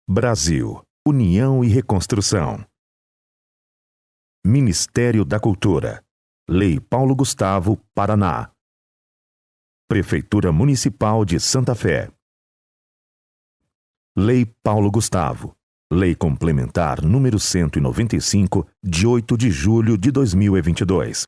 Brasil, União e Reconstrução. Ministério da Cultura. Lei Paulo Gustavo, Paraná. Prefeitura Municipal de Santa Fé. Lei Paulo Gustavo. Lei Complementar número 195, de 8 de julho de 2022.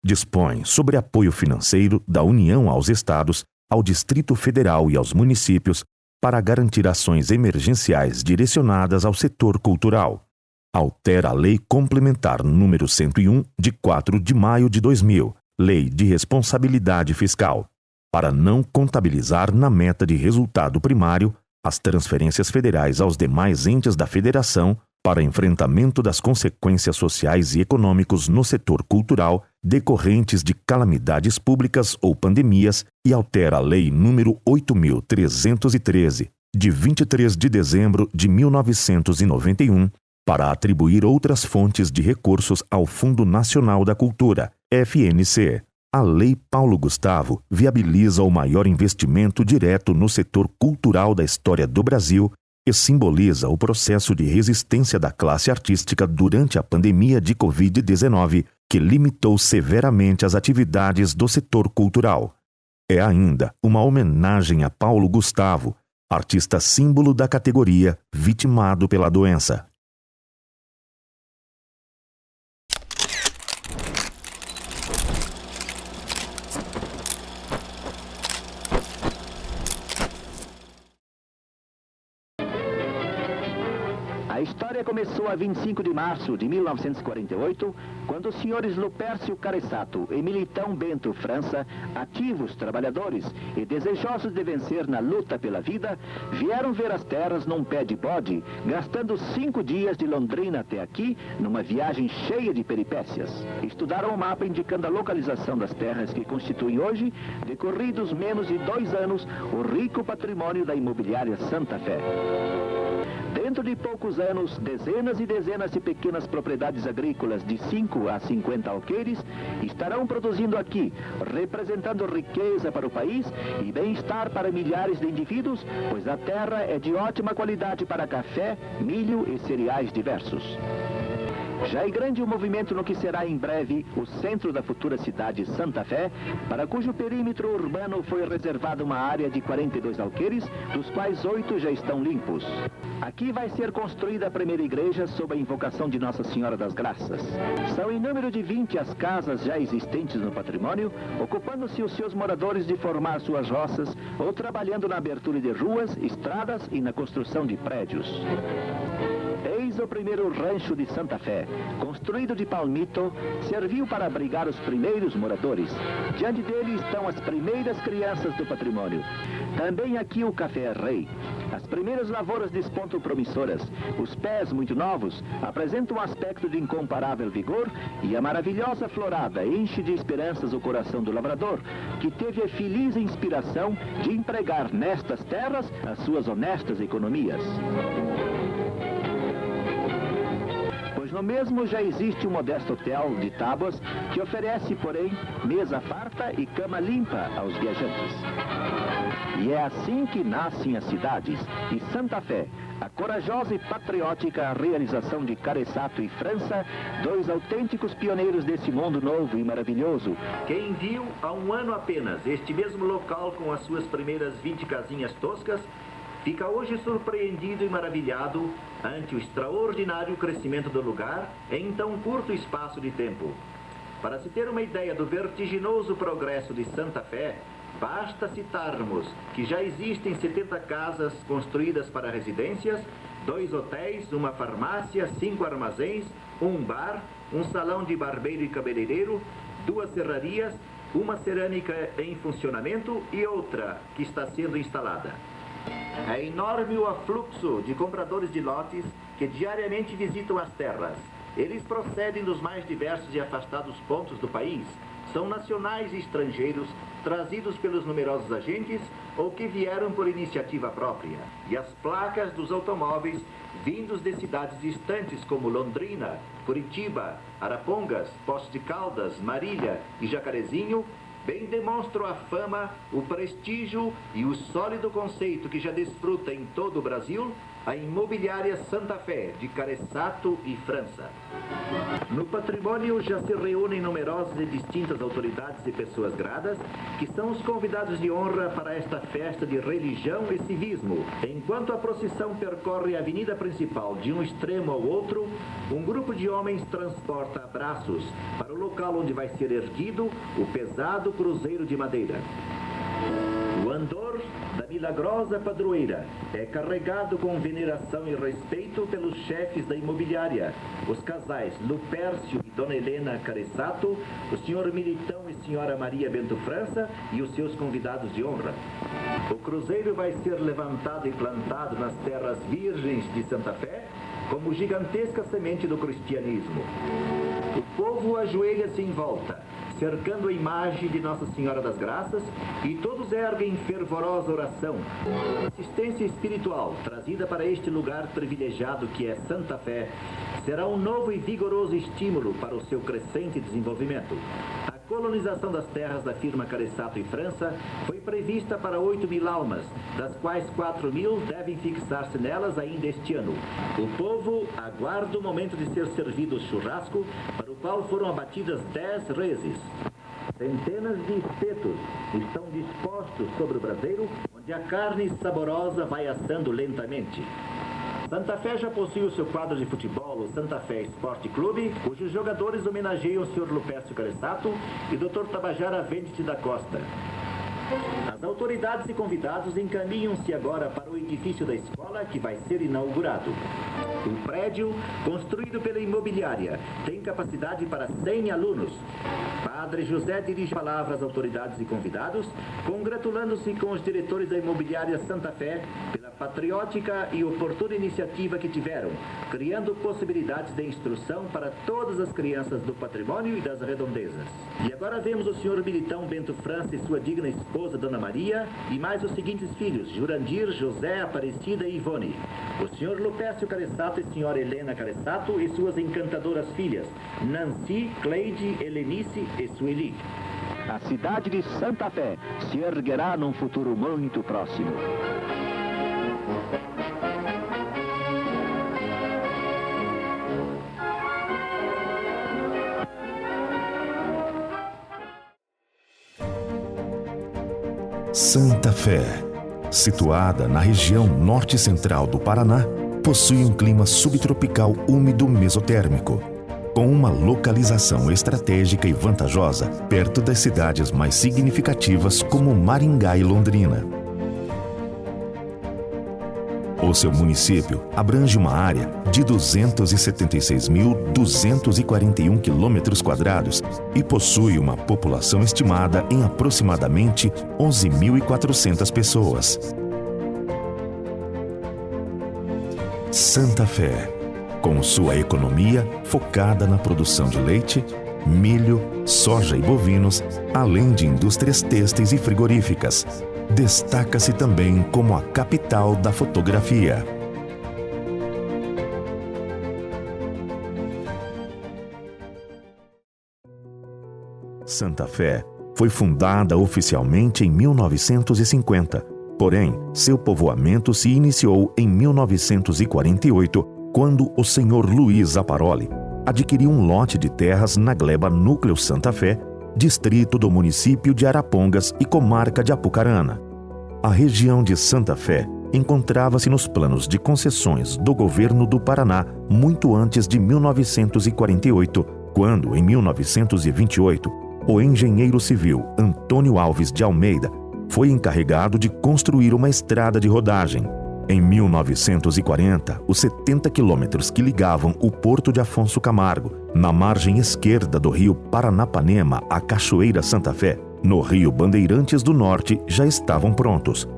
Dispõe sobre apoio financeiro da União aos Estados, ao Distrito Federal e aos municípios para garantir ações emergenciais direcionadas ao setor cultural. Altera a Lei Complementar número 101, de 4 de maio de 2000, Lei de Responsabilidade Fiscal, para não contabilizar na meta de resultado primário as transferências federais aos demais entes da Federação para enfrentamento das consequências sociais e econômicos no setor cultural decorrentes de calamidades públicas ou pandemias e altera a Lei nº 8.313, de 23 de dezembro de 1991, para atribuir outras fontes de recursos ao Fundo Nacional da Cultura, FNC. A Lei Paulo Gustavo viabiliza o maior investimento direto no setor cultural da história do Brasil e simboliza o processo de resistência da classe artística durante a pandemia de Covid-19, que limitou severamente as atividades do setor cultural. É ainda uma homenagem a Paulo Gustavo, artista símbolo da categoria vitimado pela doença. A história começou a 25 de março de 1948, quando os senhores Lupércio Careçato e Militão Bento França, ativos trabalhadores e desejosos de vencer na luta pela vida, vieram ver as terras num pé de bode, gastando 5 dias de Londrina até aqui, numa viagem cheia de peripécias. Estudaram o mapa indicando a localização das terras que constituem hoje, decorridos menos de 2 anos, o rico patrimônio da imobiliária Santa Fé. Dentro de poucos anos, dezenas e dezenas de pequenas propriedades agrícolas de 5 a 50 alqueires estarão produzindo aqui, representando riqueza para o país e bem-estar para milhares de indivíduos, pois a terra é de ótima qualidade para café, milho e cereais diversos. Já é grande o movimento no que será em breve o centro da futura cidade Santa Fé, para cujo perímetro urbano foi reservada uma área de 42 alqueires, dos quais 8 já estão limpos. Aqui vai ser construída a primeira igreja sob a invocação de Nossa Senhora das Graças. São em número de 20 as casas já existentes no patrimônio, ocupando-se os seus moradores de formar suas roças ou trabalhando na abertura de ruas, estradas e na construção de prédios. Eis o primeiro rancho de Santa Fé, construído de palmito, serviu para abrigar os primeiros moradores. Diante dele estão as primeiras crianças do patrimônio. Também aqui o café é rei. As primeiras lavouras despontam promissoras. Os pés, muito novos, apresentam um aspecto de incomparável vigor e a maravilhosa florada enche de esperanças o coração do lavrador, que teve a feliz inspiração de empregar nestas terras as suas honestas economias. No mesmo já existe um modesto hotel de tábuas que oferece, porém, mesa farta e cama limpa aos viajantes. E é assim que nascem as cidades, e Santa Fé, a corajosa e patriótica realização de Careçato e França, 2 autênticos pioneiros desse mundo novo e maravilhoso. Quem viu há um ano apenas este mesmo local com as suas primeiras 20 casinhas toscas, fica hoje surpreendido e maravilhado ante o extraordinário crescimento do lugar em tão curto espaço de tempo. Para se ter uma ideia do vertiginoso progresso de Santa Fé, basta citarmos que já existem 70 casas construídas para residências, 2 hotéis, uma farmácia, 5 armazéns, um bar, um salão de barbeiro e cabeleireiro, 2 serrarias, uma cerâmica em funcionamento e outra que está sendo instalada. É enorme o afluxo de compradores de lotes que diariamente visitam as terras. Eles procedem dos mais diversos e afastados pontos do país. São nacionais e estrangeiros, trazidos pelos numerosos agentes ou que vieram por iniciativa própria. E as placas dos automóveis, vindos de cidades distantes como Londrina, Curitiba, Arapongas, Poços de Caldas, Marília e Jacarezinho, bem demonstram a fama, o prestígio e o sólido conceito que já desfruta em todo o Brasil a Imobiliária Santa Fé, de Careçato e França. No patrimônio já se reúnem numerosas e distintas autoridades e pessoas gradas, que são os convidados de honra para esta festa de religião e civismo. Enquanto a procissão percorre a avenida principal de um extremo ao outro, um grupo de homens transporta abraços para o local onde vai ser erguido o pesado cruzeiro de madeira. O andor da milagrosa padroeira é carregado com veneração e respeito pelos chefes da imobiliária, os casais Lupércio e Dona Helena Careçato, o senhor Militão e senhora Maria Bento França e os seus convidados de honra. O cruzeiro vai ser levantado e plantado nas terras virgens de Santa Fé como gigantesca semente do cristianismo. O povo ajoelha-se em volta, cercando a imagem de Nossa Senhora das Graças, e todos erguem fervorosa oração. A assistência espiritual trazida para este lugar privilegiado que é Santa Fé será um novo e vigoroso estímulo para o seu crescente desenvolvimento. A colonização das terras da firma Careçato e França foi prevista para 8.000 almas, das quais 4.000 devem fixar-se nelas ainda este ano. O povo aguarda o momento de ser servido o churrasco, para o qual foram abatidas 10 reses. Centenas de espetos estão dispostos sobre o braseiro, onde a carne saborosa vai assando lentamente. Santa Fé já possui o seu quadro de futebol, o Santa Fé Esporte Clube, cujos jogadores homenageiam o Sr. Lupércio Careçato e Dr. Tabajara Vendice da Costa. As autoridades e convidados encaminham-se agora para o edifício da escola, que vai ser inaugurado. O prédio, construído pela imobiliária, tem capacidade para 100 alunos. Padre José dirige palavras às autoridades e convidados, congratulando-se com os diretores da imobiliária Santa Fé pela patriótica e oportuna iniciativa que tiveram, criando possibilidades de instrução para todas as crianças do patrimônio e das redondezas. E agora vemos o senhor Militão Bento França e sua digna esposa, Dona Maria, e mais os seguintes filhos, Jurandir, José, Aparecida e Ivone. O senhor Lupércio Careçato e senhora Helena Careçato e suas encantadoras filhas, Nancy, Cleide, Helenice e Sueli. A cidade de Santa Fé se erguerá num futuro muito próximo. Santa Fé, situada na região norte-central do Paraná, possui um clima subtropical úmido mesotérmico, com uma localização estratégica e vantajosa perto das cidades mais significativas como Maringá e Londrina. O seu município abrange uma área de 276.241 km² e possui uma população estimada em aproximadamente 11.400 pessoas. Santa Fé, com sua economia focada na produção de leite, milho, soja e bovinos, além de indústrias têxteis e frigoríficas, destaca-se também como a capital da fotografia. Santa Fé foi fundada oficialmente em 1950, porém, seu povoamento se iniciou em 1948, quando o senhor Luiz Aparoli adquiriu um lote de terras na gleba Núcleo Santa Fé, distrito do município de Arapongas e comarca de Apucarana. A região de Santa Fé encontrava-se nos planos de concessões do governo do Paraná muito antes de 1948, quando, em 1928, o engenheiro civil Antônio Alves de Almeida foi encarregado de construir uma estrada de rodagem. Em 1940, os 70 quilômetros que ligavam o Porto de Afonso Camargo, na margem esquerda do rio Paranapanema, à Cachoeira Santa Fé, no rio Bandeirantes do Norte, já estavam prontos.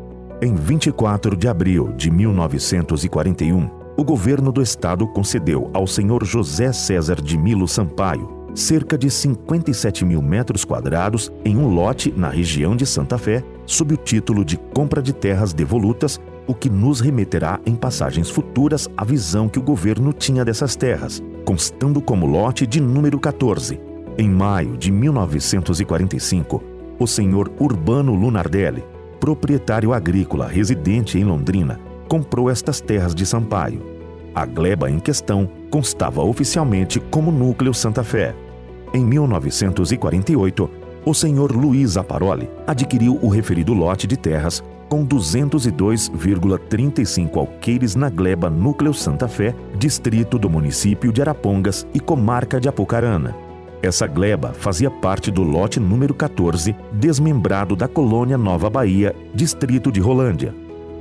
Em 24 de abril de 1941, o governo do estado concedeu ao senhor José César de Milo Sampaio cerca de 57.000 metros quadrados em um lote na região de Santa Fé, sob o título de compra de terras devolutas, o que nos remeterá em passagens futuras à visão que o governo tinha dessas terras, constando como lote de número 14. Em maio de 1945, o senhor Urbano Lunardelli, proprietário agrícola residente em Londrina, comprou estas terras de Sampaio. A gleba em questão constava oficialmente como Núcleo Santa Fé. Em 1948, o senhor Luiz Zaparoli adquiriu o referido lote de terras com 202,35 alqueires na gleba Núcleo Santa Fé, distrito do município de Arapongas e comarca de Apucarana. Essa gleba fazia parte do lote número 14, desmembrado da colônia Nova Bahia, distrito de Rolândia.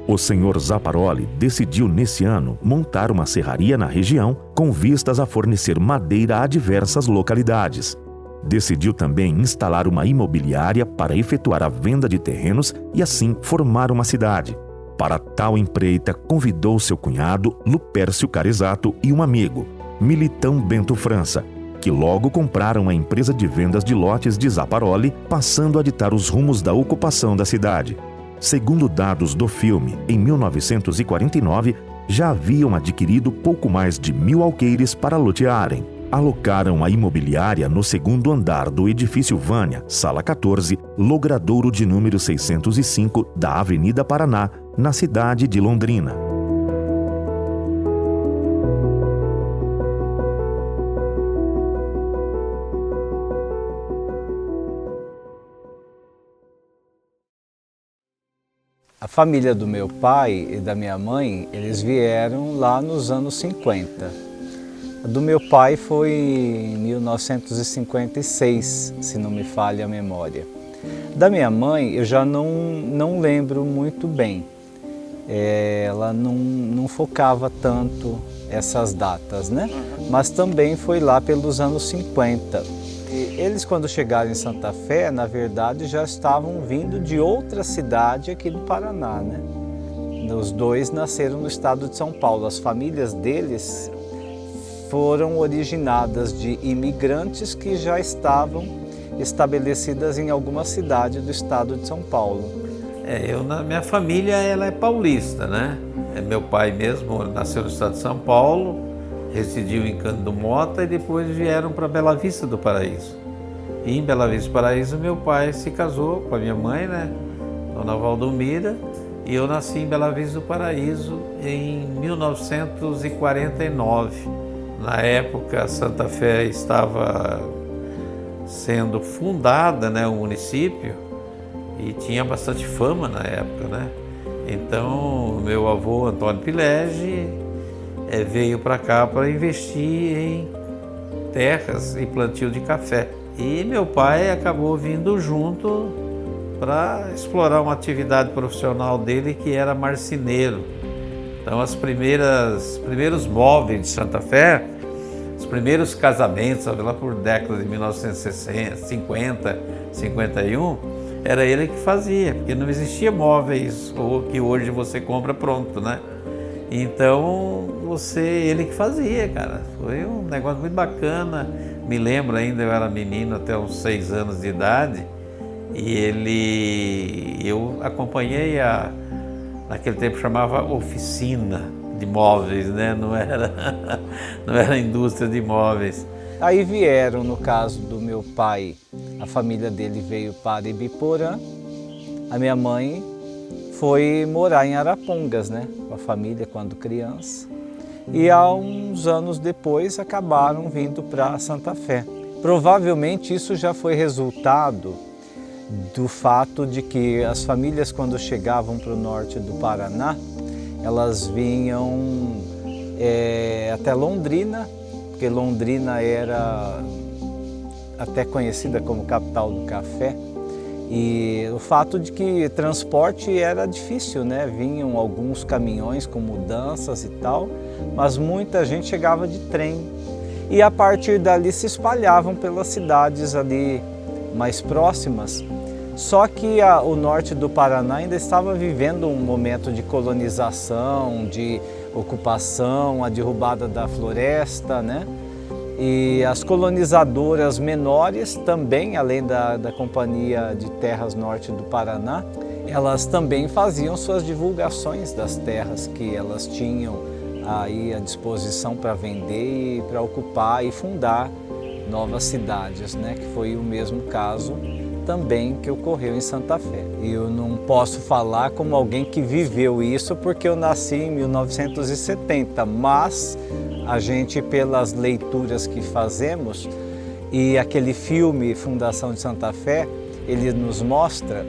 O senhor Zaparoli decidiu nesse ano montar uma serraria na região com vistas a fornecer madeira a diversas localidades. Decidiu também instalar uma imobiliária para efetuar a venda de terrenos e assim formar uma cidade. Para tal empreita, convidou seu cunhado, Lupércio Caresato, e um amigo, Militão Bento França, que logo compraram a empresa de vendas de lotes de Zaparoli, passando a ditar os rumos da ocupação da cidade. Segundo dados do filme, em 1949, já haviam adquirido pouco mais de 1.000 alqueires para lotearem. Alocaram a imobiliária no segundo andar do edifício Vânia, sala 14, logradouro de número 605 da Avenida Paraná, na cidade de Londrina. A família do meu pai e da minha mãe, eles vieram lá nos anos 50. A do meu pai foi em 1956, se não me falha a memória. Da minha mãe, eu já não lembro muito bem. Ela não focava tanto essas datas, né? Mas também foi lá pelos anos 50. Eles, quando chegaram em Santa Fé, na verdade, já estavam vindo de outra cidade aqui do Paraná, né? Os dois nasceram no estado de São Paulo. As famílias deles foram originadas de imigrantes que já estavam estabelecidas em alguma cidade do estado de São Paulo. Minha família ela é paulista, né? Meu pai mesmo nasceu no estado de São Paulo, residiu em Cândido Mota e depois vieram para Bela Vista do Paraíso. E em Bela Vista do Paraíso meu pai se casou com a minha mãe, né? Dona Valdomira, e eu nasci em Bela Vista do Paraíso em 1949. Na época Santa Fé estava sendo fundada, né, o município, e tinha bastante fama na época, né? Então meu avô Antônio Pilege veio para cá para investir em terras e plantio de café. E meu pai acabou vindo junto para explorar uma atividade profissional dele que era marceneiro. Então os primeiros móveis de Santa Fé, os primeiros casamentos, lá por década de 1960, 50, 51, era ele que fazia, porque não existia móveis que hoje você compra pronto, né? Então, ele que fazia, cara. Foi um negócio muito bacana. Me lembro ainda, eu era menino até uns 6 anos de idade, e eu acompanhei naquele tempo chamava oficina de móveis, né? Não era indústria de móveis. Aí vieram, no caso do meu pai, a família dele veio para Ibiporã, a minha mãe foi morar em Arapongas, né, com a família quando criança. E há uns anos depois acabaram vindo para Santa Fé. Provavelmente isso já foi resultado do fato de que as famílias, quando chegavam para o norte do Paraná, elas vinham até Londrina, porque Londrina era até conhecida como capital do café. E o fato de que transporte era difícil, né? Vinham alguns caminhões com mudanças e tal, mas muita gente chegava de trem. E a partir dali se espalhavam pelas cidades ali mais próximas. Só que o norte do Paraná ainda estava vivendo um momento de colonização, de ocupação, a derrubada da floresta, né? E as colonizadoras menores também, além da Companhia de Terras Norte do Paraná, elas também faziam suas divulgações das terras que elas tinham aí à disposição para vender e para ocupar e fundar novas cidades, né? Que foi o mesmo caso também que ocorreu em Santa Fé. E eu não posso falar como alguém que viveu isso porque eu nasci em 1970, mas a gente, pelas leituras que fazemos, e aquele filme Fundação de Santa Fé, ele nos mostra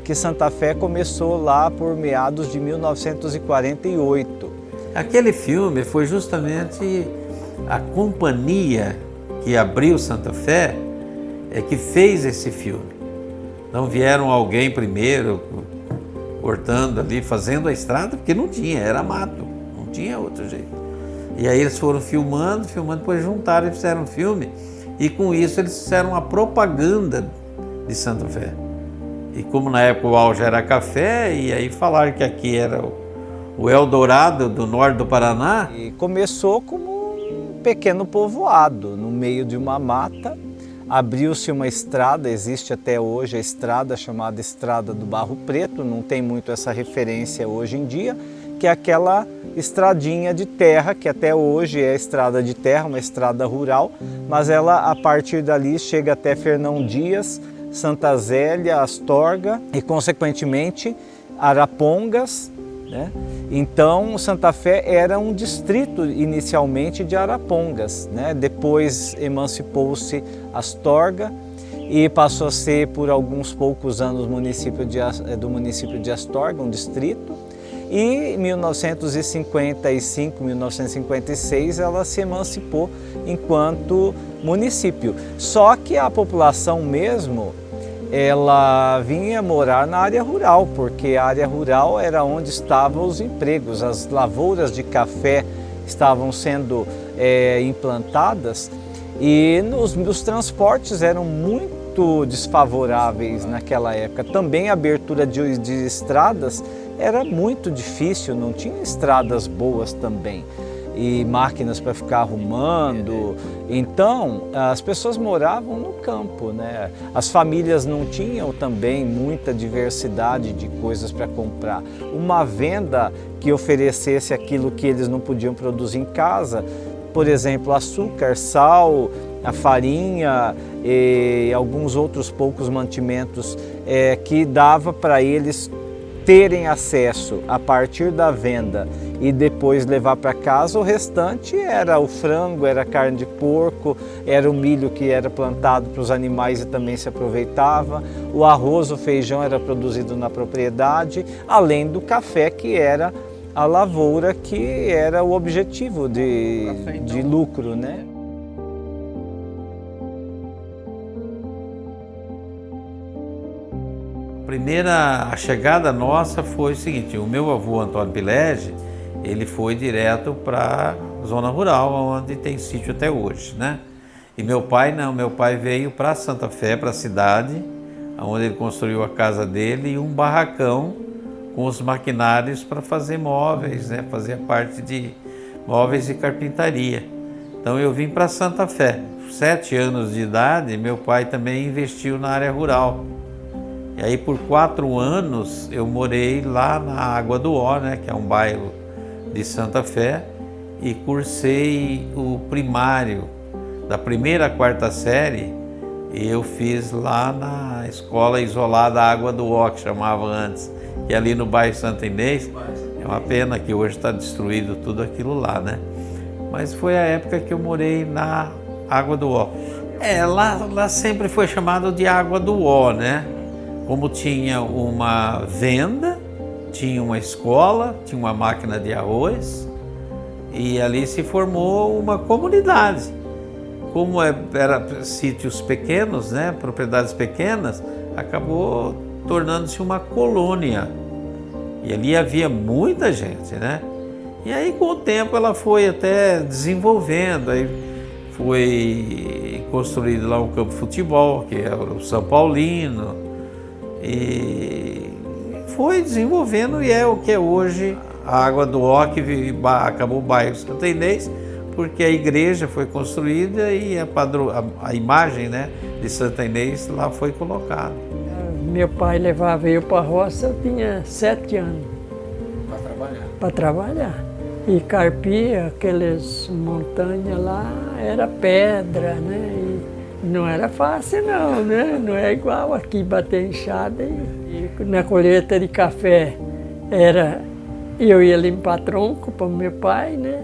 que Santa Fé começou lá por meados de 1948. Aquele filme foi justamente a companhia que abriu Santa Fé que fez esse filme. Não vieram alguém primeiro cortando ali, fazendo a estrada, porque não tinha, era mato, não tinha outro jeito. E aí eles foram filmando, depois juntaram e fizeram um filme. E com isso eles fizeram a propaganda de Santa Fé. E como na época o auge era café, e aí falaram que aqui era o Eldorado do norte do Paraná. E começou como um pequeno povoado, no meio de uma mata. Abriu-se uma estrada, existe até hoje a estrada chamada Estrada do Barro Preto, não tem muito essa referência hoje em dia, que é aquela estradinha de terra, que até hoje é estrada de terra, uma estrada rural, mas ela a partir dali chega até Fernão Dias, Santa Zélia, Astorga e consequentemente Arapongas, né? Então Santa Fé era um distrito inicialmente de Arapongas, né? Depois emancipou-se Astorga e passou a ser por alguns poucos anos do município de Astorga, um distrito. E em 1955, 1956, ela se emancipou enquanto município. Só que a população mesmo, ela vinha morar na área rural, porque a área rural era onde estavam os empregos. As lavouras de café estavam sendo implantadas e os transportes eram muito desfavoráveis naquela época. Também a abertura de estradas era muito difícil, não tinha estradas boas também e máquinas para ficar arrumando. Então as pessoas moravam no campo, né? As famílias não tinham também muita diversidade de coisas para comprar. Uma venda que oferecesse aquilo que eles não podiam produzir em casa, por exemplo, açúcar, sal, a farinha e alguns outros poucos mantimentos que dava para eles terem acesso a partir da venda e depois levar para casa. O restante era o frango, era a carne de porco, era o milho que era plantado para os animais e também se aproveitava, o arroz, o feijão era produzido na propriedade, além do café, que era a lavoura, que era o objetivo de lucro, né? A chegada nossa foi o seguinte: o meu avô Antônio Pilege, ele foi direto para a zona rural, onde tem sítio até hoje, né? E meu pai não, meu pai veio para Santa Fé, para a cidade, onde ele construiu a casa dele e um barracão com os maquinários para fazer móveis, né? Fazia parte de móveis e carpintaria. Então eu vim para Santa Fé. 7 anos de idade, meu pai também investiu na área rural. E aí por 4 anos eu morei lá na Água do Ó, né, que é um bairro de Santa Fé, e cursei o primário da 1ª à 4ª série, e eu fiz lá na escola isolada Água do Ó, que chamava antes, que é ali no bairro Santo Inês. É uma pena que hoje está destruído tudo aquilo lá, né? Mas foi a época que eu morei na Água do Ó. Lá sempre foi chamado de Água do Ó, né? Como tinha uma venda, tinha uma escola, tinha uma máquina de arroz, e ali se formou uma comunidade. Como era sítios pequenos, né, propriedades pequenas, acabou tornando-se uma colônia. E ali havia muita gente, né? E aí com o tempo ela foi até desenvolvendo, aí foi construído lá um campo de futebol, que é o São Paulino, e foi desenvolvendo, e é o que é hoje a Água do Ó, que acabou o bairro Santo Inês, porque a igreja foi construída e a imagem, né, de Santa Inês lá foi colocada. Meu pai levava eu para a roça, eu tinha 7 anos. Para trabalhar. E carpia, aquelas montanhas lá, era pedra, né? Não era fácil não, né? Não é igual aqui bater enxada e na colheita de café eu ia limpar tronco para o meu pai, né?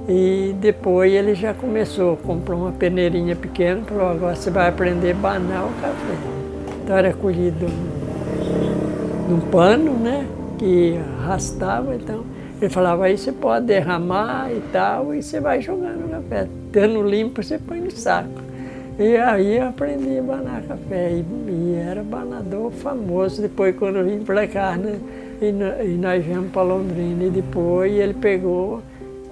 E depois ele já começou, comprou uma peneirinha pequena, falou, agora você vai aprender a banar o café. Então era colhido num pano, né? Que arrastava, então ele falava, aí você pode derramar e tal, e você vai jogando o café. Tendo limpo, você põe no saco. E aí eu aprendi a banar café e era banador famoso. Depois quando eu vim para cá, né? E nós viemos para Londrina. E depois ele pegou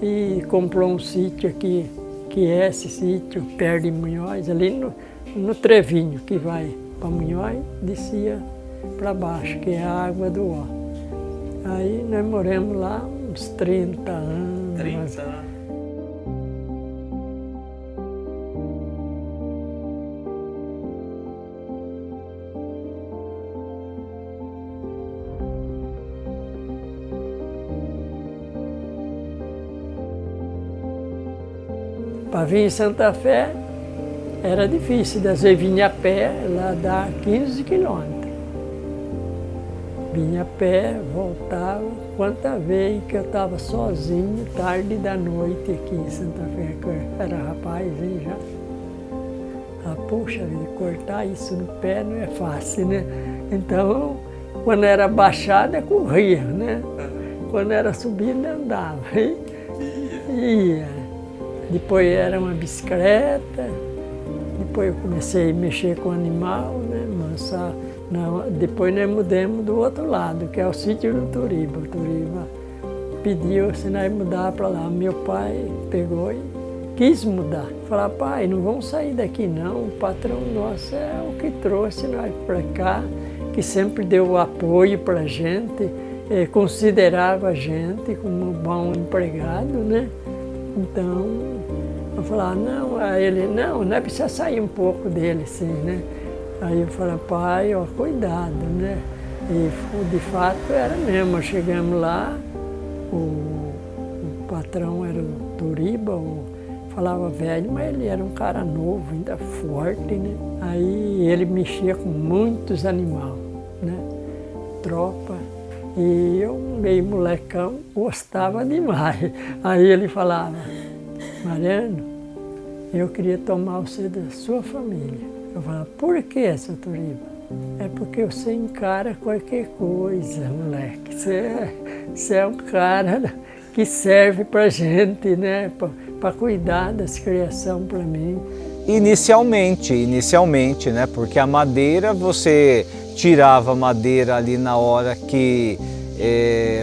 e comprou um sítio aqui, que é esse sítio, perto de Munhoz, ali no Trevinho, que vai para Munhoz, descia para baixo, que é a água do Ó. Aí nós moramos lá uns 30 anos. 30 anos. Para vir em Santa Fé era difícil, às vezes vinha a pé, lá dá 15 quilômetros. Vinha a pé, voltava, quantas vezes que eu estava sozinho, tarde da noite aqui em Santa Fé, que eu era rapazinho já. Ah, puxa vida, cortar isso no pé não é fácil, né? Então, quando era baixada, corria, né? Quando era subida, andava. Ia. Depois era uma bicicleta, depois eu comecei a mexer com animal, né? Mansar. Depois nós mudamos do outro lado, que é o sítio do Turiba. O Turiba pediu se nós mudar para lá. Meu pai pegou e quis mudar. Falou, pai, não vamos sair daqui não, o patrão nosso é o que trouxe nós para cá, que sempre deu apoio para a gente, considerava a gente como um bom empregado, né? Então, eu falava, não, aí ele, não precisa sair um pouco dele, assim, né? Aí eu falei, pai, ó, cuidado, né? E de fato era mesmo, chegamos lá, o patrão era o Turiba, falava velho, mas ele era um cara novo, ainda forte, né? Aí ele mexia com muitos animais, né? Tropa. E eu, meio molecão, gostava demais. Aí ele falava, Mariano, eu queria tomar você da sua família. Eu falava, por que, seu Turiba? É porque você encara qualquer coisa, moleque. Você é um cara que serve pra gente, né? Pra cuidar das criações pra mim. Inicialmente, né? Porque a madeira, você tirava a madeira ali na hora que,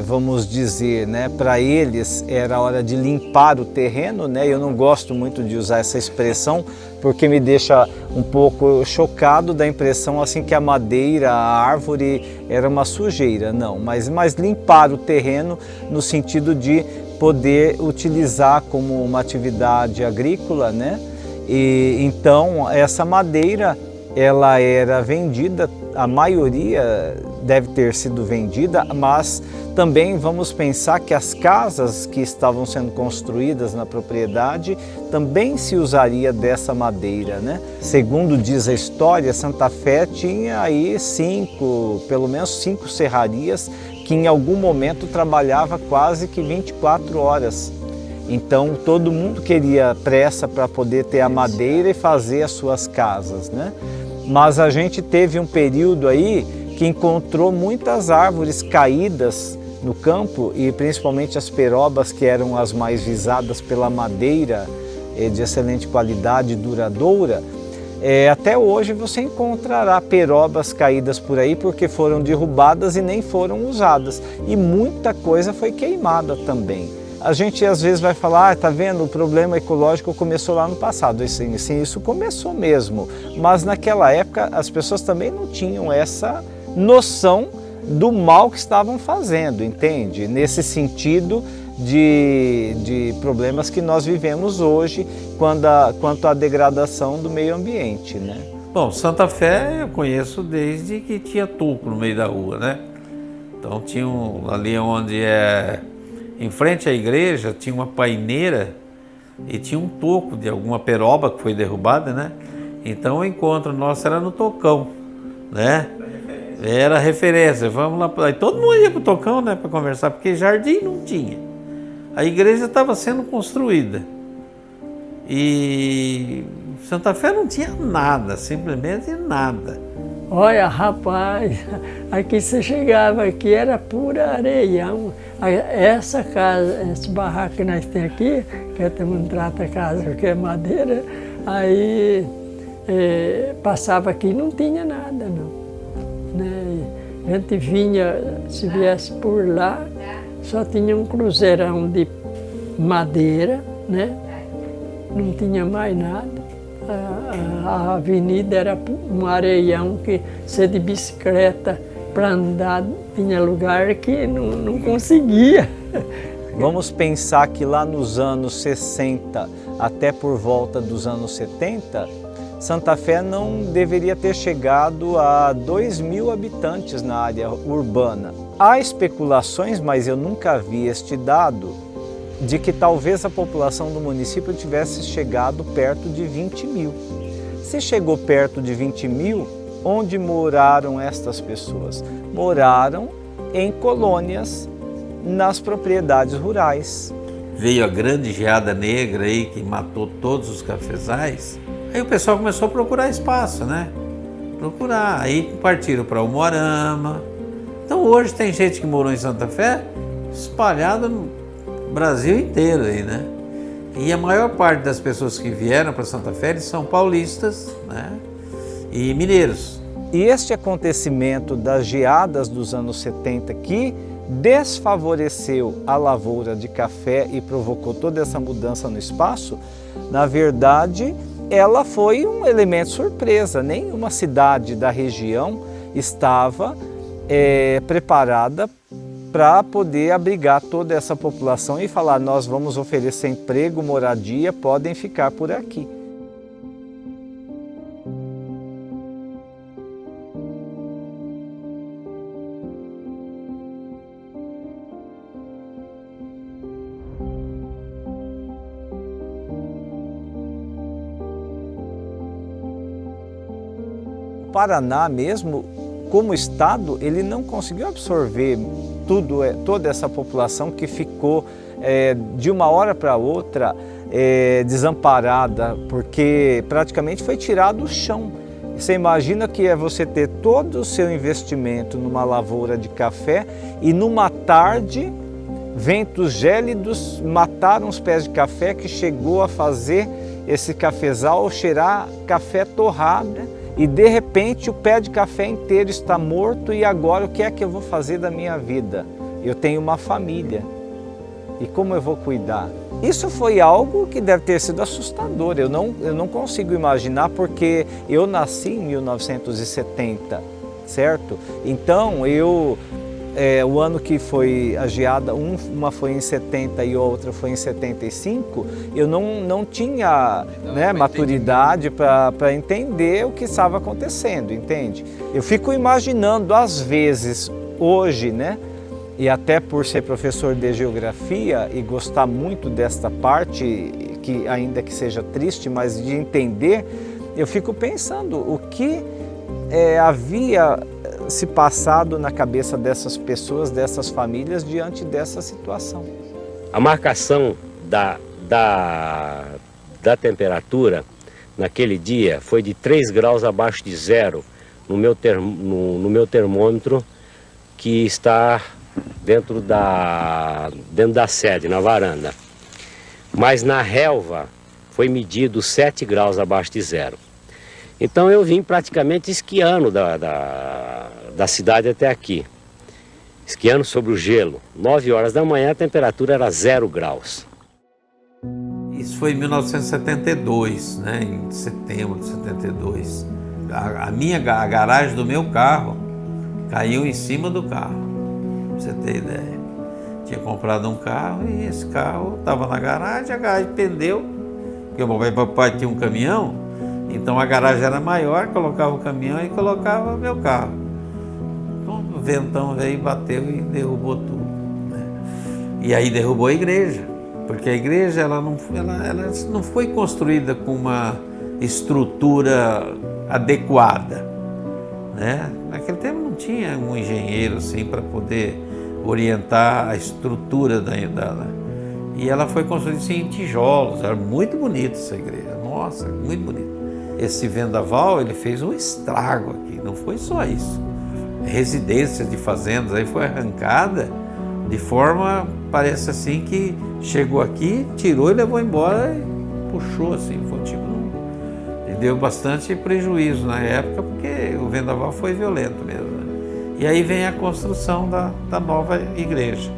vamos dizer, né, para eles era a hora de limpar o terreno, né? Eu não gosto muito de usar essa expressão porque me deixa um pouco chocado da impressão assim que a madeira, a árvore era uma sujeira, não, mas limpar o terreno no sentido de poder utilizar como uma atividade agrícola, né? E então essa madeira ela era vendida, a maioria deve ter sido vendida, mas também vamos pensar que as casas que estavam sendo construídas na propriedade também se usaria dessa madeira, né? Segundo diz a história, Santa Fé tinha aí pelo menos 5 serrarias que em algum momento trabalhava quase que 24 horas. Então todo mundo queria pressa para poder ter a madeira e fazer as suas casas, né? Mas a gente teve um período aí que encontrou muitas árvores caídas no campo e principalmente as perobas, que eram as mais visadas pela madeira de excelente qualidade e duradoura. Até hoje você encontrará perobas caídas por aí porque foram derrubadas e nem foram usadas. E muita coisa foi queimada também. A gente às vezes vai falar, tá vendo, o problema ecológico começou lá no passado. Sim, isso começou mesmo, mas naquela época as pessoas também não tinham essa noção do mal que estavam fazendo, entende? Nesse sentido de problemas que nós vivemos hoje quanto à degradação do meio ambiente, né? Bom, Santa Fé eu conheço desde que tinha toco no meio da rua, né? Então tinha ali onde em frente à igreja tinha uma paineira e tinha um toco de alguma peroba que foi derrubada, né? Então o encontro nosso era no Tocão, né? Era referência, vamos lá. Aí todo mundo ia para o Tocão, né, para conversar, porque jardim não tinha. A igreja estava sendo construída. E Santa Fé não tinha nada, simplesmente nada. Olha, rapaz, aqui você chegava aqui, era pura areião. Essa casa, esse barraco que nós temos aqui, que estamos trata casa, que é madeira, aí passava aqui e não tinha nada, não. Né? A gente vinha, se viesse por lá, só tinha um cruzeirão de madeira, né? Não tinha mais nada. A avenida era um areião que você de bicicleta para andar tinha lugar que não conseguia. Vamos pensar que lá nos anos 60 até por volta dos anos 70, Santa Fé não deveria ter chegado a 2.000 habitantes na área urbana. Há especulações, mas eu nunca vi este dado, de que talvez a população do município tivesse chegado perto de 20.000. Se chegou perto de 20.000, onde moraram estas pessoas? Moraram em colônias nas propriedades rurais. Veio a grande geada negra aí que matou todos os cafezais. Aí o pessoal começou a procurar espaço, né? Procurar. Aí partiram para Umuarama. Então hoje tem gente que morou em Santa Fé espalhada no Brasil inteiro aí, né? E a maior parte das pessoas que vieram para Santa Fé eles são paulistas, né? E mineiros. E este acontecimento das geadas dos anos 70 que desfavoreceu a lavoura de café e provocou toda essa mudança no espaço, na verdade, ela foi um elemento surpresa. Nenhuma cidade da região estava preparada para poder abrigar toda essa população e falar: nós vamos oferecer emprego, moradia, podem ficar por aqui. O Paraná mesmo, como estado, ele não conseguiu absorver toda essa população que ficou de uma hora para outra desamparada, porque praticamente foi tirado o chão. Você imagina que é você ter todo o seu investimento numa lavoura de café e numa tarde, ventos gélidos mataram os pés de café que chegou a fazer esse cafezal cheirar café torrado. E de repente o pé de café inteiro está morto e agora o que é que eu vou fazer da minha vida? Eu tenho uma família e como eu vou cuidar? Isso foi algo que deve ter sido assustador, eu não consigo imaginar porque eu nasci em 1970, certo? Então o ano que foi a geada, uma foi em 70 e a outra foi em 75, eu não tinha maturidade para entender o que estava acontecendo, entende? Eu fico imaginando, às vezes, hoje, né? E até por ser professor de geografia e gostar muito desta parte, que ainda que seja triste, mas de entender, eu fico pensando o que havia se passado na cabeça dessas pessoas, dessas famílias, diante dessa situação. A marcação da temperatura naquele dia foi de 3 graus abaixo de zero no meu termômetro, que está dentro da sede, na varanda. Mas na relva foi medido 7 graus abaixo de zero. Então eu vim praticamente esquiando da cidade até aqui, esquiando sobre o gelo. 9 horas da manhã a temperatura era 0 graus. Isso foi em 1972, né? Em setembro de 72. A garagem do meu carro caiu em cima do carro, pra você ter ideia. Tinha comprado um carro e esse carro estava na garagem, a garagem pendeu, porque o papai tinha um caminhão. Então a garagem era maior, colocava o caminhão e colocava o meu carro. Então, o ventão veio, bateu e derrubou tudo, né? E aí derrubou a igreja, porque a igreja ela não foi construída com estrutura adequada, né? Naquele tempo não tinha um engenheiro assim para poder orientar a estrutura da. E ela foi construída assim, em tijolos, era muito bonita essa igreja, nossa, muito bonita. Esse vendaval, ele fez um estrago aqui, não foi só isso. Residências de fazendas aí foi arrancada de forma, parece assim, que chegou aqui, tirou e levou embora e puxou assim, foi tipo, e deu bastante prejuízo na época, porque o vendaval foi violento mesmo, né? E aí vem a construção da nova igreja.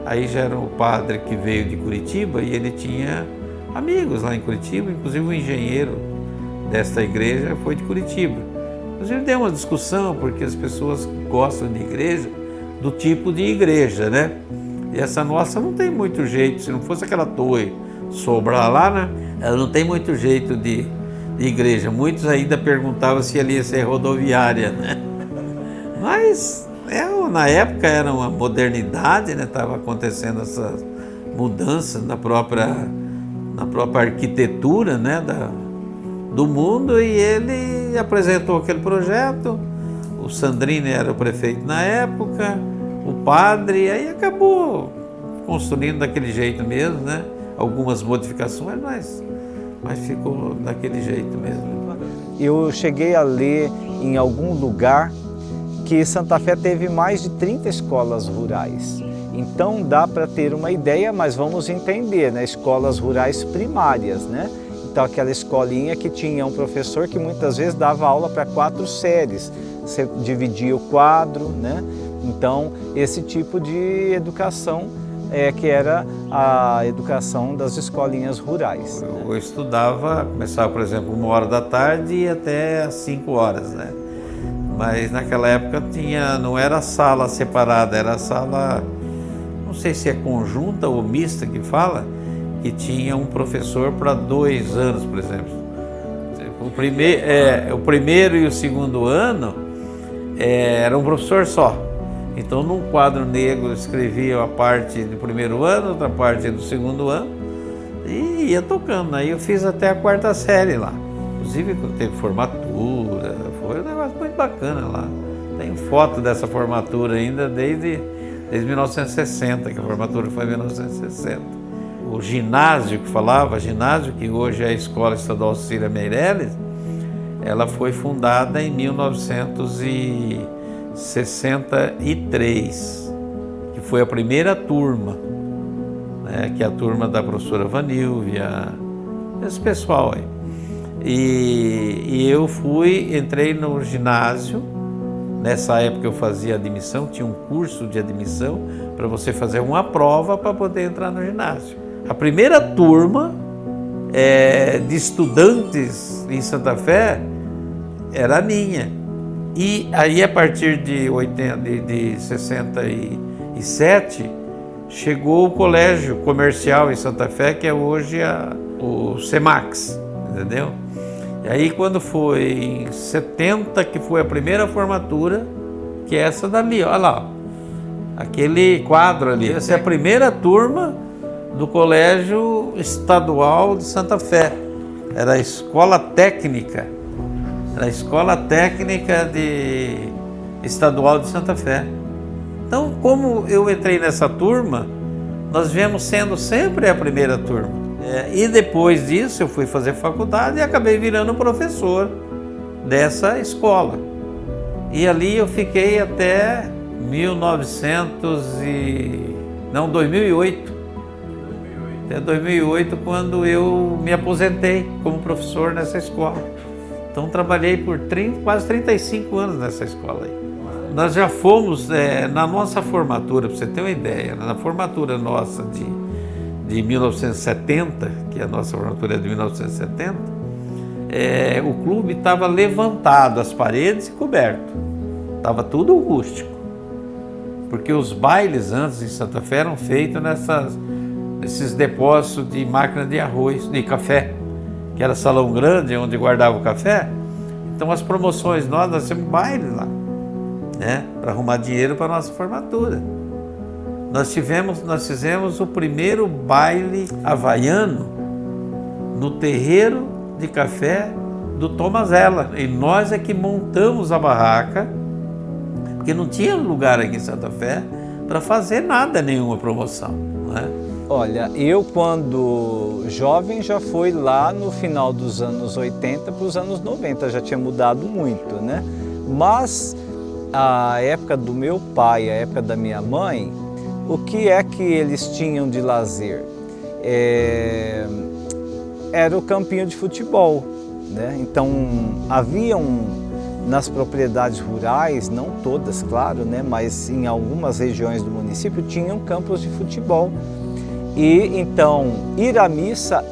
Aí já era o padre que veio de Curitiba e ele tinha amigos lá em Curitiba, inclusive o engenheiro desta igreja foi de Curitiba. Inclusive deu uma discussão, porque as pessoas gostam de igreja, do tipo de igreja, né? E essa nossa não tem muito jeito, se não fosse aquela torre sobrar lá, né? Ela não tem muito jeito de igreja. Muitos ainda perguntavam se ali ia ser rodoviária, né? Mas na época era uma modernidade, né? Estava acontecendo essas mudanças na própria arquitetura, né? Do mundo, e ele apresentou aquele projeto. O Sandrini era o prefeito na época, o padre, aí acabou construindo daquele jeito mesmo, né? Algumas modificações, mas ficou daquele jeito mesmo. Eu cheguei a ler em algum lugar que Santa Fé teve mais de 30 escolas rurais. Então dá para ter uma ideia, mas vamos entender, né? Escolas rurais primárias, né? Então aquela escolinha que tinha um professor que muitas vezes dava aula para 4 séries, você dividia o quadro, né? Então esse tipo de educação que era a educação das escolinhas rurais. Eu estudava, começava, por exemplo, 1h da tarde e até às 5 horas, né? Mas naquela época não era sala separada, era sala, não sei se é conjunta ou mista que fala, que tinha um professor para 2 anos, por exemplo. O primeiro e o segundo ano era um professor só. Então, num quadro negro, escrevia a parte do primeiro ano, outra parte do segundo ano, e ia tocando. Aí eu fiz até a 4ª série lá. Inclusive, teve formatura, foi um negócio muito bacana lá. Tenho foto dessa formatura ainda desde 1960, que a formatura foi em 1960. O ginásio que hoje é a Escola Estadual Cecília Meirelles, ela foi fundada em 1963, que foi a primeira turma, né, que é a turma da professora Vanilvia, esse pessoal aí. E eu entrei no ginásio. Nessa época eu fazia admissão, tinha um curso de admissão para você fazer uma prova para poder entrar no ginásio. A primeira turma de estudantes em Santa Fé era a minha. E aí, a partir de 67, chegou o colégio comercial em Santa Fé, que é hoje o SEMAX, entendeu? E aí, quando foi em 70, que foi a primeira formatura, que é essa dali, olha lá, aquele quadro ali. Essa é a primeira turma do Colégio Estadual de Santa Fé. Era a Escola Técnica. Era a Escola Técnica Estadual de Santa Fé. Então, como eu entrei nessa turma, nós viemos sendo sempre a primeira turma. E depois disso eu fui fazer faculdade e acabei virando professor dessa escola. E ali eu fiquei até 2008. Até 2008, quando eu me aposentei como professor nessa escola. Então trabalhei por quase 35 anos nessa escola aí. Nós já fomos, na nossa formatura, para você ter uma ideia, na formatura nossa de 1970, que a nossa formatura é de 1970, o clube estava levantado, as paredes e coberto. Estava tudo rústico. Porque os bailes antes em Santa Fé eram feitos nesses depósitos de máquina de arroz, de café, que era salão grande onde guardava o café. Então as promoções, nós tínhamos baile lá, né, para arrumar dinheiro para a nossa formatura. Nós fizemos o primeiro baile havaiano no terreiro de café do Tomazella. E nós é que montamos a barraca, porque não tinha lugar aqui em Santa Fé para fazer nada, nenhuma promoção, não é? Olha, eu quando jovem já fui lá no final dos anos 80 para os anos 90, já tinha mudado muito, né? Mas a época do meu pai, a época da minha mãe, o que é que eles tinham de lazer? Era o campinho de futebol, né? Então haviam nas propriedades rurais, não todas, claro, né? Mas em algumas regiões do município tinham campos de futebol. E então ir à missa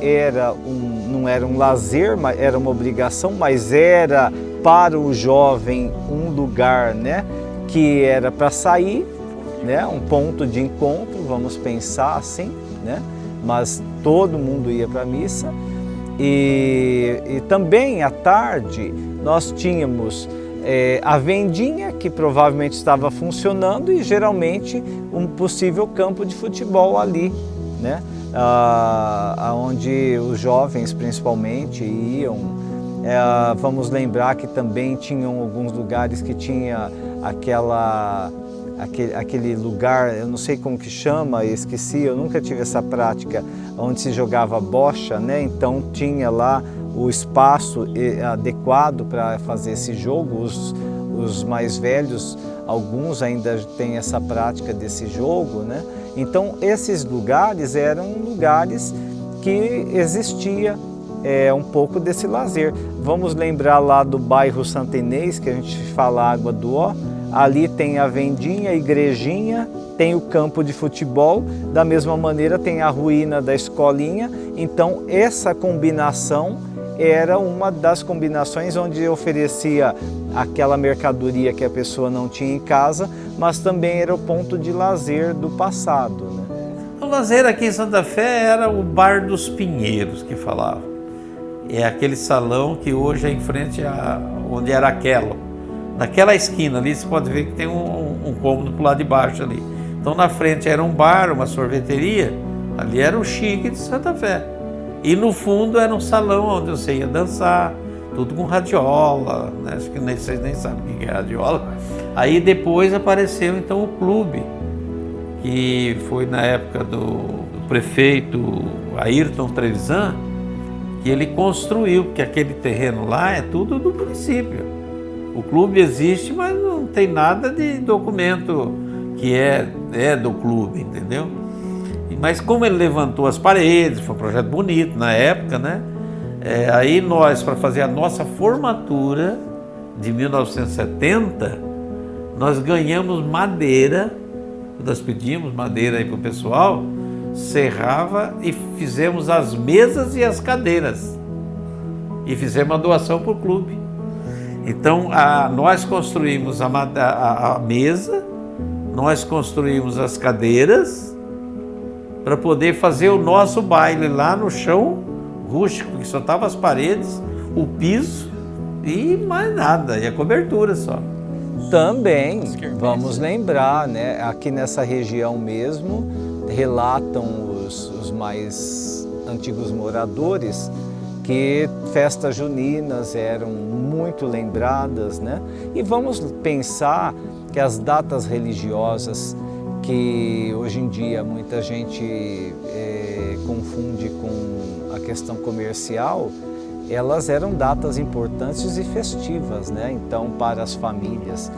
não era um lazer, era uma obrigação, mas era para o jovem um lugar, né, que era para sair, né, um ponto de encontro, vamos pensar assim, né, mas todo mundo ia para a missa. E também à tarde nós tínhamos a vendinha, que provavelmente estava funcionando, e geralmente um possível campo de futebol ali, né? Onde os jovens principalmente iam. Vamos lembrar que também tinham alguns lugares que tinha aquele lugar, eu não sei como que chama, esqueci, eu nunca tive essa prática, onde se jogava bocha, né? Então tinha lá o espaço adequado para fazer esse jogo. Os mais velhos, alguns ainda têm essa prática desse jogo, né? Então esses lugares eram lugares que existia um pouco desse lazer. Vamos lembrar lá do bairro Santa Inês, que a gente fala Água do Ó, ali tem a vendinha, a igrejinha, tem o campo de futebol, da mesma maneira tem a ruína da escolinha. Então essa combinação era uma das combinações onde oferecia aquela mercadoria que a pessoa não tinha em casa, mas também era o ponto de lazer do passado, né? O lazer aqui em Santa Fé era o Bar dos Pinheiros, que falavam. É aquele salão que hoje é em frente a onde era aquela. Naquela esquina ali, você pode ver que tem um cômodo para o lado de baixo ali. Então na frente era um bar, uma sorveteria, ali era o chique de Santa Fé. E no fundo era um salão onde você ia dançar, tudo com radiola, né? Acho que vocês nem sabem o que é radiola. Aí depois apareceu então o clube, que foi na época do prefeito Ayrton Trevisan, que ele construiu, porque aquele terreno lá é tudo do município. O clube existe, mas não tem nada de documento que é do clube, entendeu? Mas como ele levantou as paredes, foi um projeto bonito na época, né? Aí nós, para fazer a nossa formatura de 1970, nós ganhamos madeira, nós pedimos madeira aí para o pessoal, serrava e fizemos as mesas e as cadeiras. E fizemos uma doação para o clube. Então nós construímos a mesa, nós construímos as cadeiras, para poder fazer o nosso baile lá no chão rústico, que só estava as paredes, o piso e mais nada, e a cobertura só. Também, vamos lembrar, né, aqui nessa região mesmo, relatam os mais antigos moradores que festas juninas eram muito lembradas, né? E vamos pensar que as datas religiosas, que hoje em dia muita gente confunde com a questão comercial, elas eram datas importantes e festivas, né? Então, para as famílias.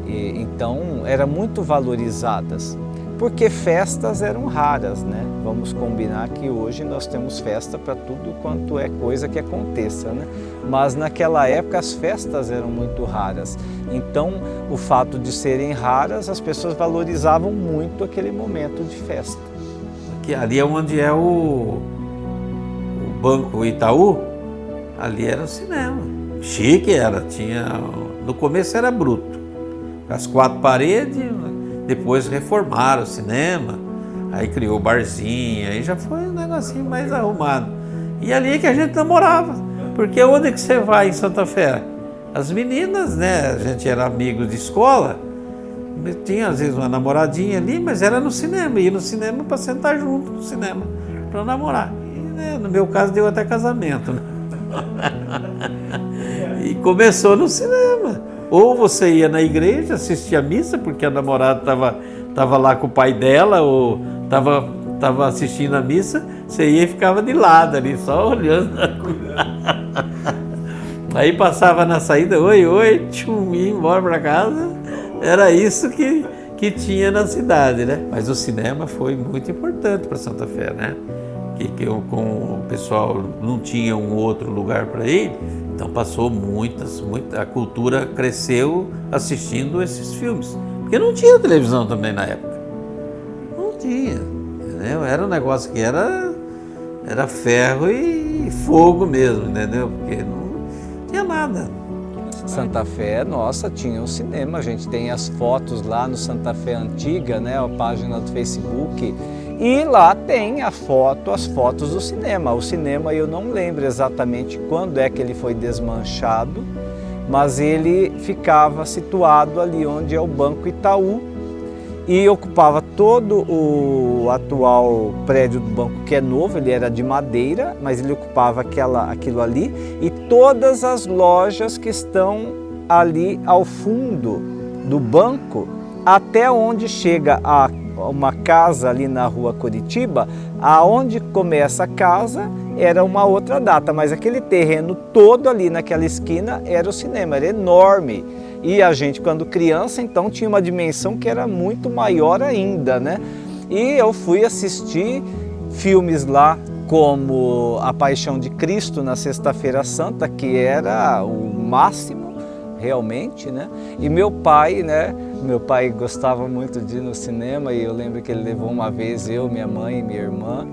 Então, eram muito valorizadas, porque festas eram raras, né? Vamos combinar que hoje nós temos festa para tudo quanto é coisa que aconteça, né? Mas naquela época as festas eram muito raras. Então, o fato de serem raras, as pessoas valorizavam muito aquele momento de festa. Ali é onde é o Banco Itaú, ali era o cinema. Chique era, no começo era bruto, as 4 paredes, depois reformaram o cinema, aí criou o barzinho, aí já foi um negocinho mais arrumado. E ali é que a gente namorava, porque onde que você vai em Santa Fé? As meninas, né, a gente era amigo de escola, tinha às vezes uma namoradinha ali, mas era no cinema, ia no cinema para sentar junto no cinema, para namorar. E, né, no meu caso deu até casamento, né? E começou no cinema. Ou você ia na igreja, assistia a missa, porque a namorada estava lá com o pai dela, ou estava assistindo a missa, você ia e ficava de lado ali, só olhando. Aí passava na saída, oi, tchum, ia embora para casa. Era isso que tinha na cidade, né? Mas o cinema foi muito importante para Santa Fé, né? Que com o pessoal não tinha um outro lugar para ir, então passou a cultura cresceu assistindo esses filmes. Porque não tinha televisão também na época. Não tinha, entendeu? Era um negócio que era ferro e fogo mesmo, entendeu? Porque não tinha nada. Santa Fé, nossa, tinha um cinema, a gente tem as fotos lá no Santa Fé Antiga, né, a página do Facebook, e lá tem as fotos do cinema. O cinema eu não lembro exatamente quando é que ele foi desmanchado, mas ele ficava situado ali onde é o Banco Itaú e ocupava todo o atual prédio do banco, que é novo, ele era de madeira, mas ele ocupava aquilo ali e todas as lojas que estão ali ao fundo do banco, até onde chega uma casa ali na rua Curitiba, aonde começa a casa era uma outra data, mas aquele terreno todo ali naquela esquina era o cinema, era enorme. E a gente, quando criança, então tinha uma dimensão que era muito maior ainda, né? E eu fui assistir filmes lá, como A Paixão de Cristo na Sexta-feira Santa, que era o máximo, realmente, né? E meu pai, né? Meu pai gostava muito de ir no cinema e eu lembro que ele levou uma vez eu, minha mãe e minha irmã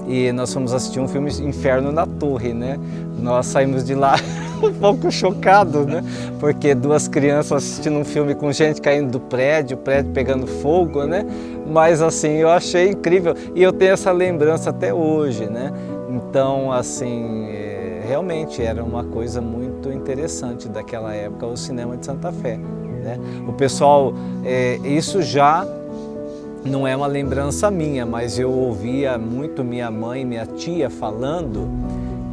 e nós fomos assistir um filme Inferno na Torre, né? Nós saímos de lá um pouco chocados, né? Porque duas crianças assistindo um filme com gente caindo do prédio, o prédio pegando fogo, né? Mas assim, eu achei incrível e eu tenho essa lembrança até hoje, né? Então, assim, realmente era uma coisa muito interessante daquela época, o cinema de Santa Fé, né? O pessoal, isso já não é uma lembrança minha, mas eu ouvia muito minha mãe e minha tia falando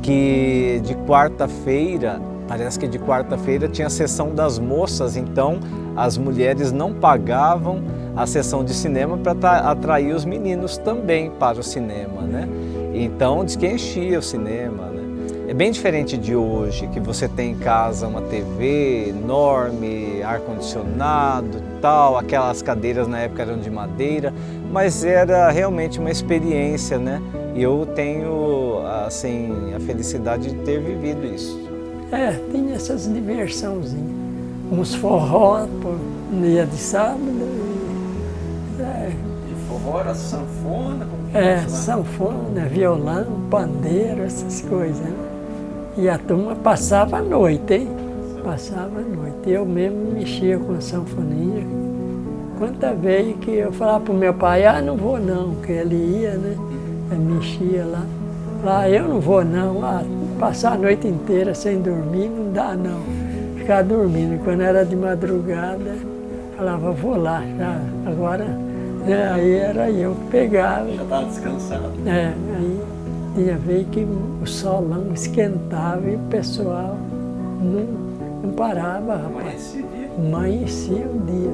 que de quarta-feira, parece que de quarta-feira tinha a sessão das moças, então as mulheres não pagavam a sessão de cinema para atrair os meninos também para o cinema, né? Então diz que enchia o cinema, né? É bem diferente de hoje, que você tem em casa uma TV enorme, ar-condicionado e tal, aquelas cadeiras na época eram de madeira, mas era realmente uma experiência, né? E eu tenho, assim, a felicidade de ter vivido isso. Tinha essas diversãozinhas, uns forró no dia de sábado. E forró era sanfona? Sanfona, violão, pandeiro, essas coisas, né? E a turma passava a noite, hein? Passava a noite. Eu mesmo mexia com a sanfoninha. Quanta vez que eu falava pro meu pai, não vou não, que ele ia, né? Eu mexia lá. Falava, eu não vou não, passar a noite inteira sem dormir não dá não. Ficar dormindo. Quando era de madrugada, falava, vou lá, já, agora, né? Aí era eu que pegava. Já estava descansado. Aí tinha vez que o solão esquentava e o pessoal não parava, rapaz. Amanhecia o dia.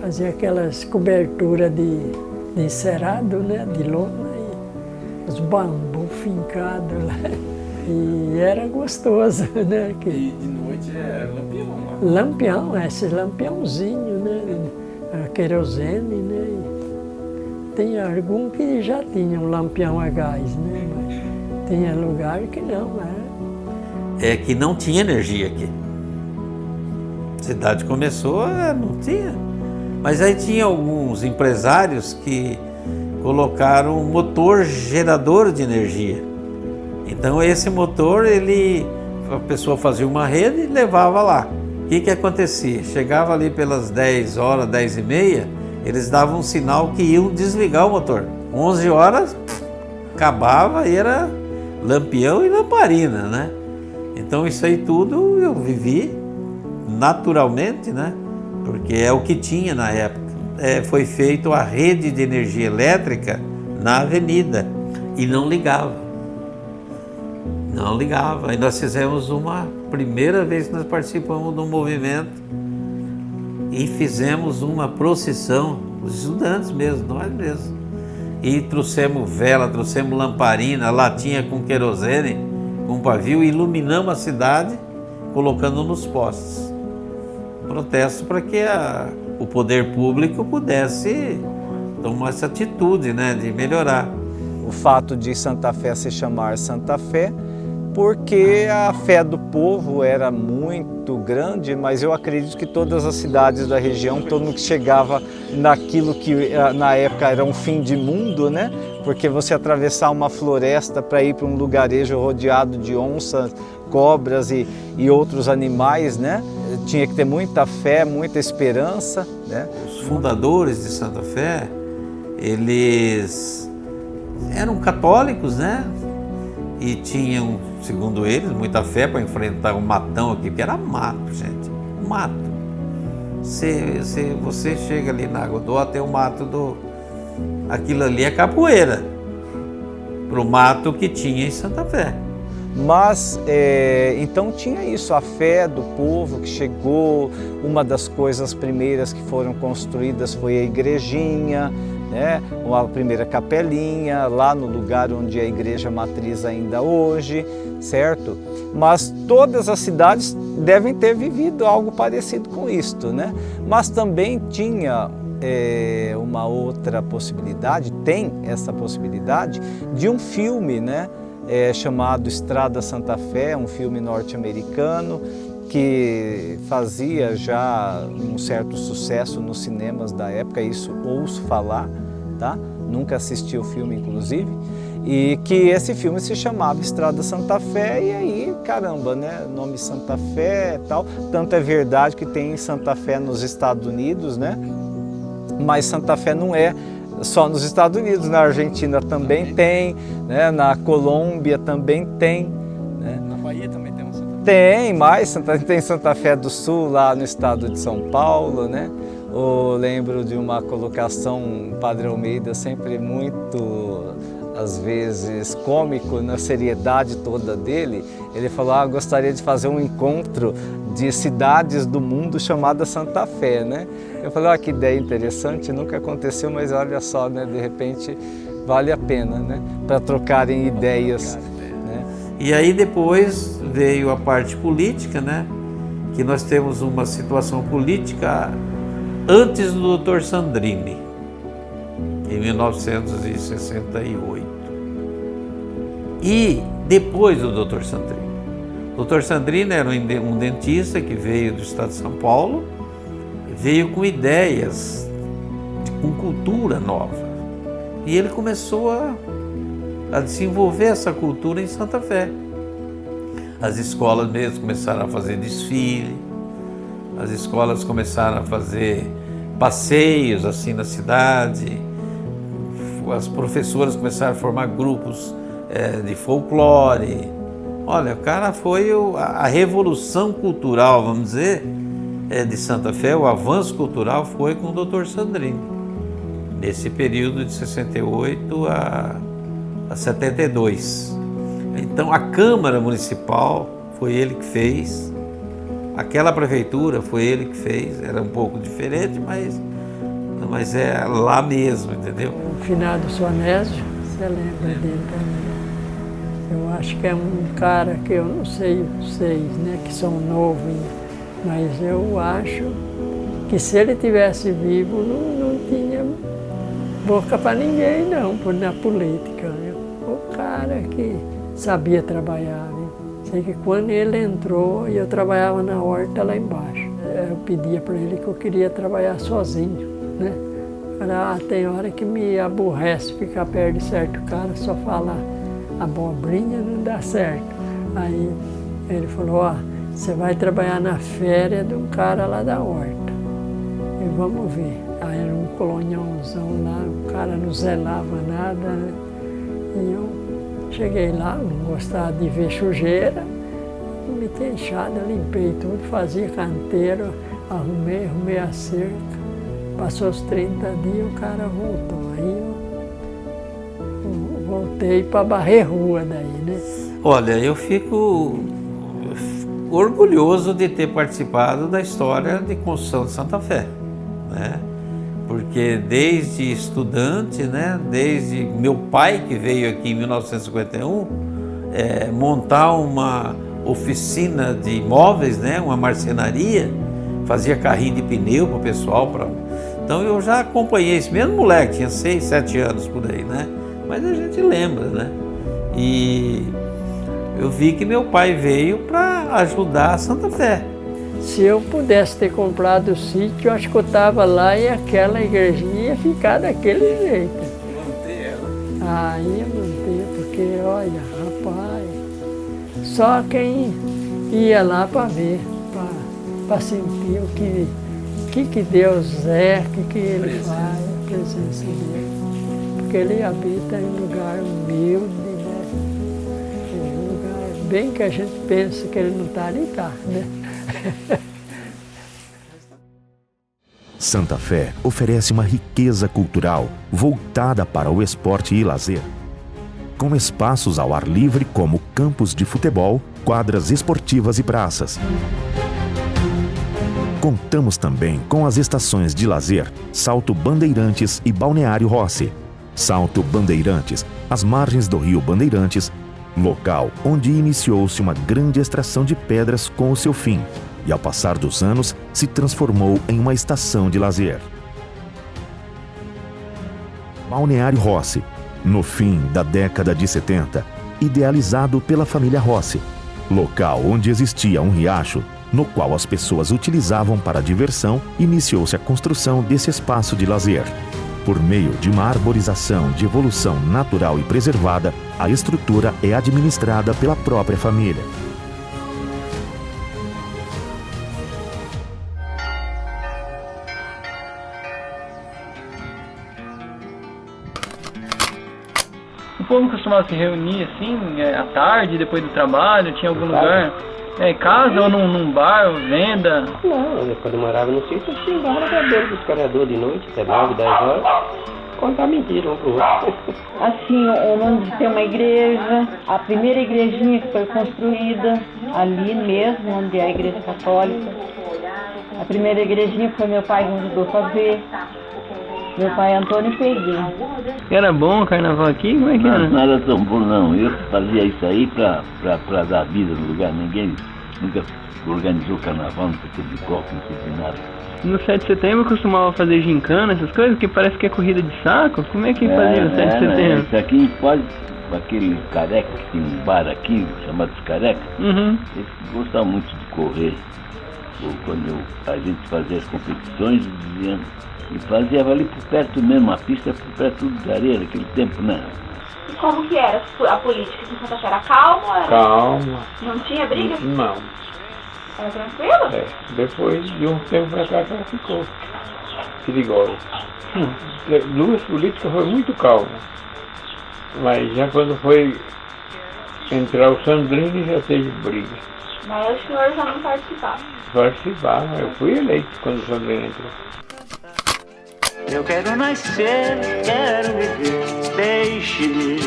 Fazia aquelas coberturas de encerado, né, de lona, e os bambus fincados lá. E era gostoso, né? E de noite é lampião lá? Lampião, esses lampiãozinhos, né? Querosene, né? Tem algum que já tinha um lampião a gás, né? Mas tinha lugar que não, É que não tinha energia aqui. A cidade começou, não tinha. Mas aí tinha alguns empresários que colocaram um motor gerador de energia. Então esse motor, a pessoa fazia uma rede e levava lá. O que acontecia? Chegava ali pelas 10 horas, 10 e meia, eles davam um sinal que iam desligar o motor. 11 horas, acabava e era lampião e lamparina, né? Então isso aí tudo eu vivi naturalmente, né? Porque é o que tinha na época. Foi feita a rede de energia elétrica na avenida e não ligava. Não ligava. E nós fizemos primeira vez que nós participamos de um movimento e fizemos uma procissão, os estudantes mesmo, nós mesmos. E trouxemos vela, trouxemos lamparina, latinha com querosene, com pavio, e iluminamos a cidade colocando nos postes. Protesto para que o poder público pudesse tomar essa atitude, né, de melhorar. O fato de Santa Fé se chamar Santa Fé, porque a fé do povo era muito grande, mas eu acredito que todas as cidades da região, todo mundo que chegava naquilo que na época era um fim de mundo, né? Porque você atravessar uma floresta para ir para um lugarejo rodeado de onças, cobras e outros animais, né? Tinha que ter muita fé, muita esperança, né? Os fundadores de Santa Fé, eles eram católicos, né? E tinham, segundo eles, muita fé para enfrentar o matão aqui, porque era mato, gente, mato. Você chega ali na Água do Ó, tem o mato aquilo ali é capoeira, pro mato que tinha em Santa Fé. Mas, então tinha isso, a fé do povo que chegou. Uma das coisas primeiras que foram construídas foi a igrejinha, né? A primeira capelinha, lá no lugar onde é a igreja matriz ainda hoje, certo? Mas todas as cidades devem ter vivido algo parecido com isto, né? Mas também tinha uma outra possibilidade, tem essa possibilidade de um filme, né? Chamado Estrada Santa Fé, um filme norte-americano que fazia já um certo sucesso nos cinemas da época, isso ouço falar, tá? Nunca assisti o filme, inclusive, e que esse filme se chamava Estrada Santa Fé, e aí, caramba, né? Nome Santa Fé e tal. Tanto é verdade que tem Santa Fé nos Estados Unidos, né? Mas Santa Fé não é só nos Estados Unidos, na Argentina também tem, né? Na Colômbia também tem, né? Na Bahia também tem uma Santa Fé. Tem mais, tem Santa Fé do Sul lá no estado de São Paulo, né? Eu lembro de uma colocação, o Padre Almeida sempre muito, às vezes, cômico na seriedade toda dele. Ele falou, gostaria de fazer um encontro de cidades do mundo chamada Santa Fé, né? Eu falei, que ideia interessante, nunca aconteceu, mas olha só, né? De repente vale a pena, né? Para trocarem ideias, né? E aí depois veio a parte política, né? Que nós temos uma situação política antes do Dr. Sandrini, em 1968. E depois do Dr. Sandrini. O Dr. Sandrini era um dentista que veio do estado de São Paulo, veio com ideias, com cultura nova. E ele começou a desenvolver essa cultura em Santa Fé. As escolas mesmo começaram a fazer desfile, as escolas começaram a fazer passeios assim na cidade, as professoras começaram a formar grupos de folclore. Olha, o cara foi a revolução cultural, vamos dizer, de Santa Fé, o avanço cultural foi com o Dr. Sandrini, nesse período de 68 a 72. Então a Câmara Municipal foi ele que fez, aquela prefeitura foi ele que fez, era um pouco diferente, mas é lá mesmo, entendeu? O finado Sonésio, você lembra dele também? Eu acho que é um cara que eu não sei vocês, né, que são novos, mas eu acho que se ele tivesse vivo não tinha boca para ninguém não, na política. Viu? O cara que sabia trabalhar. Viu? Sei que quando ele entrou, eu trabalhava na horta lá embaixo. Eu pedia para ele que eu queria trabalhar sozinho, né? Tem hora que me aborrece ficar perto de certo cara, só falar abobrinha não dá certo. Aí ele falou, você vai trabalhar na férias de um cara lá da horta. E vamos ver. Aí era um coloniãozão lá, o cara não zelava nada, né? E eu cheguei lá, não gostava de ver sujeira, meti a enxada, limpei tudo, fazia canteiro, arrumei a cerca. Passou os 30 dias, o cara voltou. Aí eu voltei para barrer rua daí, né? Olha, eu fico orgulhoso de ter participado da história de construção de Santa Fé, né? Porque desde estudante, né, desde meu pai que veio aqui em 1951, montar uma oficina de imóveis, né, uma marcenaria, fazia carrinho de pneu para o pessoal. Então eu já acompanhei esse mesmo moleque, tinha 6, 7 anos por aí, né? Mas a gente lembra, né? E eu vi que meu pai veio para ajudar a Santa Fé. Se eu pudesse ter comprado o sítio, eu acho que eu estava lá e aquela igrejinha ia ficar daquele jeito. Manter ela? Ah, ia manter, porque olha, rapaz, só quem ia lá para ver, para sentir o que Deus é, o que Ele faz, a presença dele. Porque Ele habita em um lugar humilde, né? Em um lugar bem que a gente pensa que Ele não está, Ele está, né? Santa Fé oferece uma riqueza cultural voltada para o esporte e lazer, com espaços ao ar livre como campos de futebol, quadras esportivas e praças. Contamos também com as estações de lazer Salto Bandeirantes e Balneário Rossi. Salto Bandeirantes, às margens do Rio Bandeirantes, local onde iniciou-se uma grande extração de pedras com o seu fim, e ao passar dos anos se transformou em uma estação de lazer. Balneário Rossi, no fim da década de 70, idealizado pela família Rossi, local onde existia um riacho, no qual as pessoas utilizavam para diversão, iniciou-se a construção desse espaço de lazer. Por meio de uma arborização de evolução natural e preservada, a estrutura é administrada pela própria família. O povo costumava se reunir assim, à tarde, depois do trabalho, tinha algum lugar? Em casa ou num bar, ou venda? Não, quando eu morava no sítio, eu xingava na beira dos caradores de noite, até 9, 10 horas, contar mentira um pro outro. Assim, onde tem uma igreja, a primeira igrejinha que foi construída, ali mesmo, onde é a igreja católica. A primeira igrejinha foi meu pai que me ajudou a fazer. Meu pai Antônio Peguinho. Era bom o carnaval aqui? Como é que era? Não era tão bom não, eu fazia isso aí pra dar vida no lugar, ninguém nunca organizou carnaval, não teve golpe, não teve nada. No 7 de setembro costumava fazer gincana, essas coisas, que parece que é corrida de saco. Como é que fazia o 7 de setembro? Isso aqui pode, aquele careca que tem um bar aqui, chamado Careca, eles gostavam muito de correr. Quando a gente fazia as competições, e fazia ali por perto mesmo, a pista por perto da areia, naquele tempo, né? E como que era a política em Santa Fé? Era calma? Calma. Não tinha briga? Não. Era tranquilo? É, depois de um tempo pra cá ela ficou perigosa. Duas políticas foi muito calma, mas já quando foi entrar o Sandrine já teve briga. Mas o senhor já não participava? Participava, eu fui eleito quando o Sandrine entrou. Eu quero nascer, quero viver, deixe-me,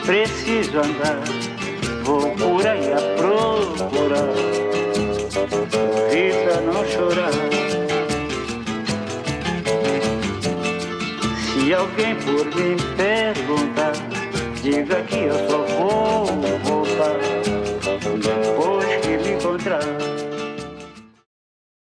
preciso andar, vou por aí a procurar, vida não chorar. Se alguém por mim perguntar, diga que eu só vou voltar, depois que me encontrar.